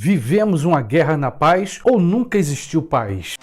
Vivemos uma guerra na paz ou nunca existiu paz?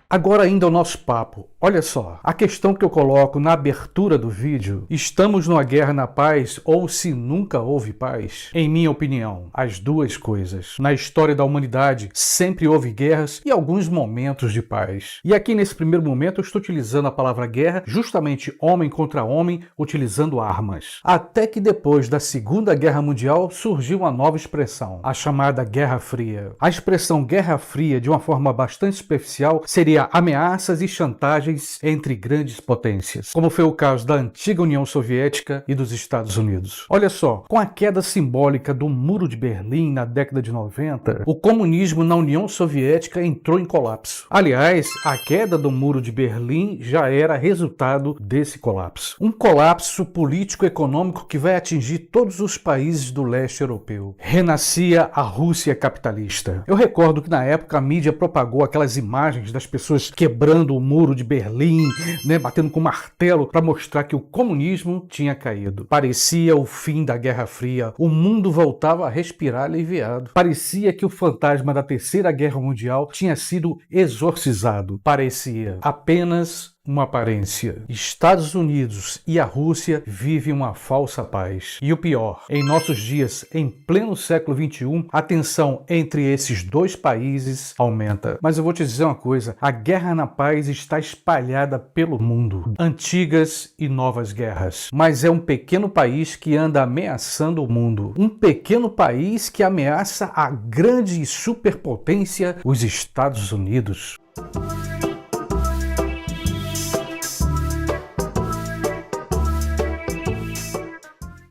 Agora ainda o nosso papo. Olha só, a questão que eu coloco na abertura do vídeo, estamos numa guerra na paz ou se nunca houve paz? Em minha opinião, as duas coisas. Na história da humanidade, sempre houve guerras e alguns momentos de paz. E aqui nesse primeiro momento eu estou utilizando a palavra guerra, justamente homem contra homem, utilizando armas. Até que depois da Segunda Guerra Mundial surgiu uma nova expressão, a chamada Guerra Fria. A expressão Guerra Fria, de uma forma bastante superficial, seria ameaças e chantagens entre grandes potências, como foi o caso da antiga União Soviética e dos Estados Unidos. Olha só, com a queda simbólica do Muro de Berlim na década de 90, o comunismo na União Soviética entrou em colapso. Aliás, a queda do Muro de Berlim já era resultado desse colapso. Um colapso político-econômico que vai atingir todos os países do leste europeu. Renascia a Rússia capitalista. Eu recordo que na época a mídia propagou aquelas imagens das pessoas quebrando o Muro de Berlim, batendo com martelo para mostrar que o comunismo tinha caído. Parecia o fim da Guerra Fria. O mundo voltava a respirar aliviado. Parecia que o fantasma da Terceira Guerra Mundial tinha sido exorcizado. Parecia apenas uma aparência. Estados Unidos e a Rússia vivem uma falsa paz. E o pior, em nossos dias, em pleno século XXI, a tensão entre esses dois países aumenta. Mas eu vou te dizer uma coisa, a guerra na paz está espalhada pelo mundo. Antigas e novas guerras. Mas é um pequeno país que anda ameaçando o mundo. Um pequeno país que ameaça a grande superpotência, os Estados Unidos.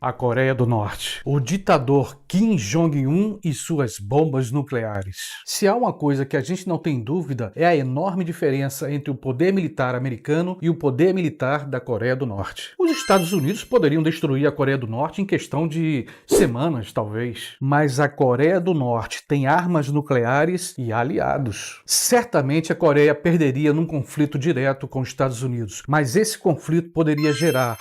A Coreia do Norte. O ditador Kim Jong-un e suas bombas nucleares. Se há uma coisa que a gente não tem dúvida, é a enorme diferença entre o poder militar americano e o poder militar da Coreia do Norte. Os Estados Unidos poderiam destruir a Coreia do Norte em questão de semanas, talvez. Mas a Coreia do Norte tem armas nucleares e aliados. Certamente a Coreia perderia num conflito direto com os Estados Unidos, mas esse conflito poderia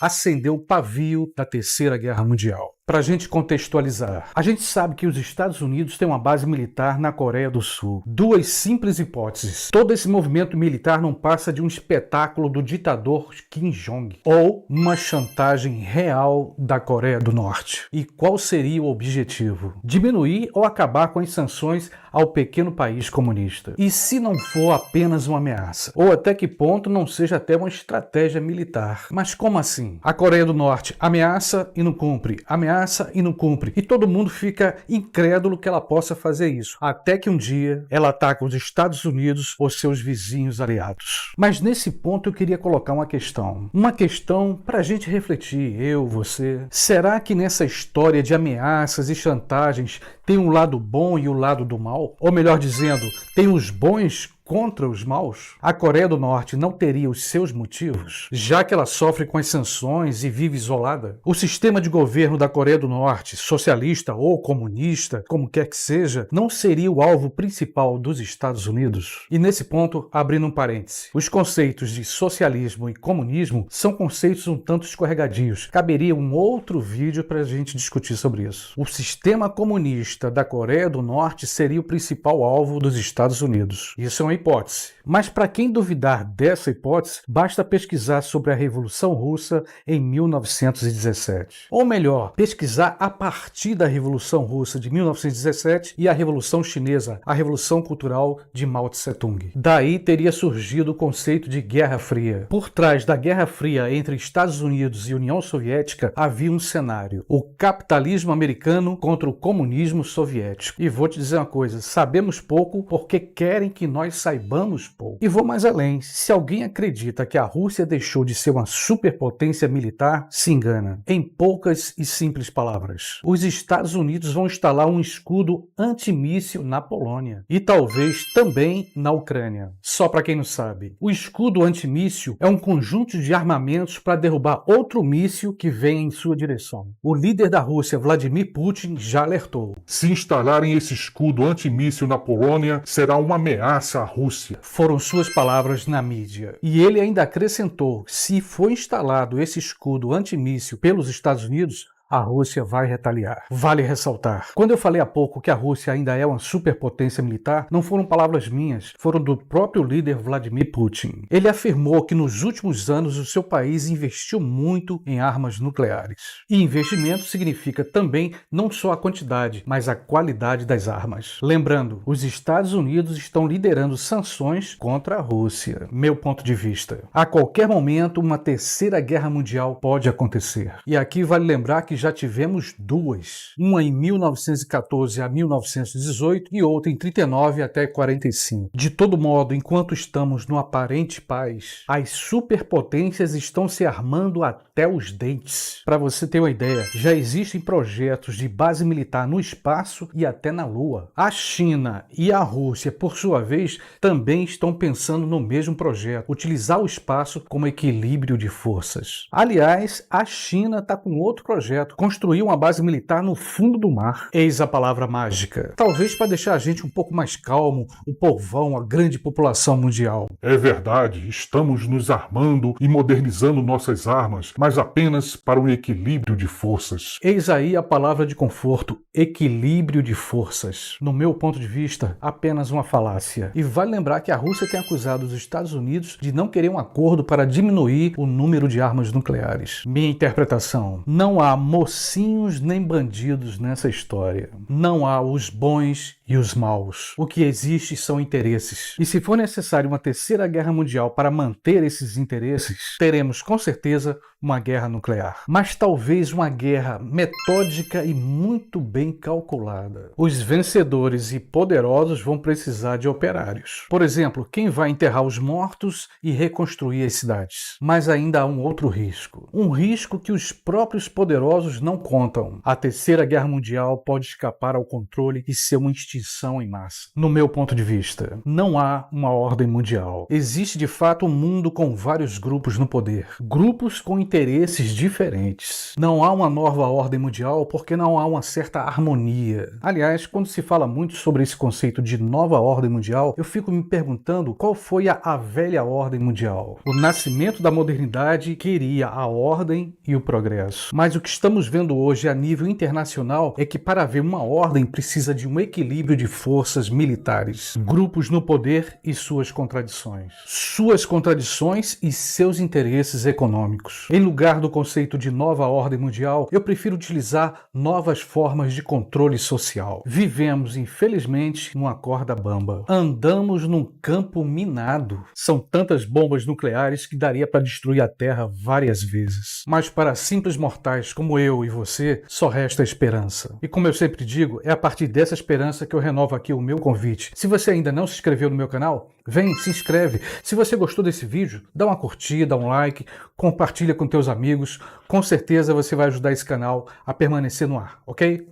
acender o pavio da Terceira Guerra Mundial. Para a gente contextualizar, a gente sabe que os Estados Unidos têm uma base militar na Coreia do Sul. Duas simples hipóteses. Todo esse movimento militar não passa de um espetáculo do ditador Kim Jong ou uma chantagem real da Coreia do Norte. E qual seria o objetivo? Diminuir ou acabar com as sanções ao pequeno país comunista. E se não for apenas uma ameaça? Ou até que ponto não seja até uma estratégia militar? Mas como assim? A Coreia do Norte ameaça e não cumpre, ameaça e não cumpre. E todo mundo fica incrédulo que ela possa fazer isso. Até que um dia ela ataca os Estados Unidos ou seus vizinhos aliados. Mas nesse ponto eu queria colocar uma questão. Uma questão para a gente refletir, eu, você. Será que nessa história de ameaças e chantagens tem um lado bom e o lado do mal? Ou melhor dizendo, tem os bons contra os maus? A Coreia do Norte não teria os seus motivos, já que ela sofre com as sanções e vive isolada? O sistema de governo da Coreia do Norte, socialista ou comunista, como quer que seja, não seria o alvo principal dos Estados Unidos? E nesse ponto, abrindo um parêntese, os conceitos de socialismo e comunismo são conceitos um tanto escorregadios. Caberia um outro vídeo para a gente discutir sobre isso. O sistema comunista da Coreia do Norte seria o principal alvo dos Estados Unidos. Isso é uma hipótese. Mas para quem duvidar dessa hipótese, basta pesquisar sobre a Revolução Russa em 1917. Ou melhor, pesquisar a partir da Revolução Russa de 1917 e a Revolução Chinesa, a Revolução Cultural de Mao Tse-tung. Daí teria surgido o conceito de Guerra Fria. Por trás da Guerra Fria entre Estados Unidos e União Soviética havia um cenário: o capitalismo americano contra o comunismo soviético. E vou te dizer uma coisa, sabemos pouco porque querem que nós saibamos pouco. E vou mais além, se alguém acredita que a Rússia deixou de ser uma superpotência militar, se engana. Em poucas e simples palavras, os Estados Unidos vão instalar um escudo antimíssil na Polônia e talvez também na Ucrânia. Só para quem não sabe, o escudo antimíssil é um conjunto de armamentos para derrubar outro míssil que vem em sua direção. O líder da Rússia, Vladimir Putin, já alertou: se instalarem esse escudo antimíssil na Polônia, será uma ameaça à Rússia. Foram suas palavras na mídia. E ele ainda acrescentou: se for instalado esse escudo antimíssil pelos Estados Unidos, a Rússia vai retaliar. Vale ressaltar, quando eu falei há pouco que a Rússia ainda é uma superpotência militar, não foram palavras minhas, foram do próprio líder Vladimir Putin. Ele afirmou que nos últimos anos o seu país investiu muito em armas nucleares. E investimento significa também não só a quantidade, mas a qualidade das armas. Lembrando, os Estados Unidos estão liderando sanções contra a Rússia. Meu ponto de vista, a qualquer momento uma terceira guerra mundial pode acontecer. E aqui vale lembrar que já tivemos duas. Uma em 1914 a 1918 e outra em 39 até 45. De todo modo, enquanto estamos no aparente paz, as superpotências estão se armando até os dentes. Para você ter uma ideia, já existem projetos de base militar no espaço e até na Lua. A China e a Rússia, por sua vez, também estão pensando no mesmo projeto, utilizar o espaço como equilíbrio de forças. Aliás, a China está com outro projeto, construir uma base militar no fundo do mar. Eis a palavra mágica. Talvez para deixar a gente um pouco mais calmo, o povão, a grande população mundial. É verdade, estamos nos armando e modernizando nossas armas, mas apenas para um equilíbrio de forças. Eis aí a palavra de conforto, equilíbrio de forças. No meu ponto de vista, apenas uma falácia. E vale lembrar que a Rússia tem acusado os Estados Unidos de não querer um acordo para diminuir o número de armas nucleares. Minha interpretação: não há mocinhos nem bandidos nessa história. Não há os bons e os maus. O que existe são interesses. E se for necessário uma terceira guerra mundial para manter esses interesses, teremos com certeza uma guerra nuclear. Mas talvez uma guerra metódica e muito bem calculada. Os vencedores e poderosos vão precisar de operários. Por exemplo, quem vai enterrar os mortos e reconstruir as cidades. Mas ainda há um outro risco. Um risco que os próprios poderosos não contam. A terceira guerra mundial pode escapar ao controle e ser uma extinção em massa. No meu ponto de vista, não há uma ordem mundial. Existe de fato um mundo com vários grupos no poder. Grupos com interesses diferentes. Não há uma nova ordem mundial porque não há uma certa harmonia. Aliás, quando se fala muito sobre esse conceito de nova ordem mundial, eu fico me perguntando qual foi a velha ordem mundial. O nascimento da modernidade queria a ordem e o progresso. Mas o que estamos vendo hoje a nível internacional é que para haver uma ordem precisa de um equilíbrio de forças militares, grupos no poder e suas contradições. Suas contradições e seus interesses econômicos. Em lugar do conceito de nova ordem mundial, eu prefiro utilizar novas formas de controle social. Vivemos, infelizmente, numa corda bamba. Andamos num campo minado. São tantas bombas nucleares que daria para destruir a Terra várias vezes. Mas para simples mortais como eu e você, só resta esperança. E como eu sempre digo, é a partir dessa esperança que eu renovo aqui o meu convite. Se você ainda não se inscreveu no meu canal, vem, se inscreve. Se você gostou desse vídeo, dá uma curtida, um like, compartilha com teus amigos. Com certeza você vai ajudar esse canal a permanecer no ar, ok?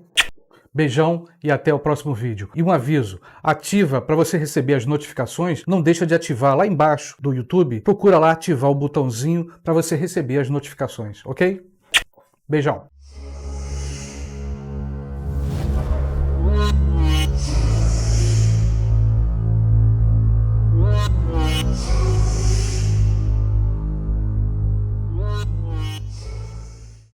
Beijão e até o próximo vídeo. E um aviso, ativa para você receber as notificações, não deixa de ativar lá embaixo do YouTube, procura lá ativar o botãozinho para você receber as notificações, ok? Beijão.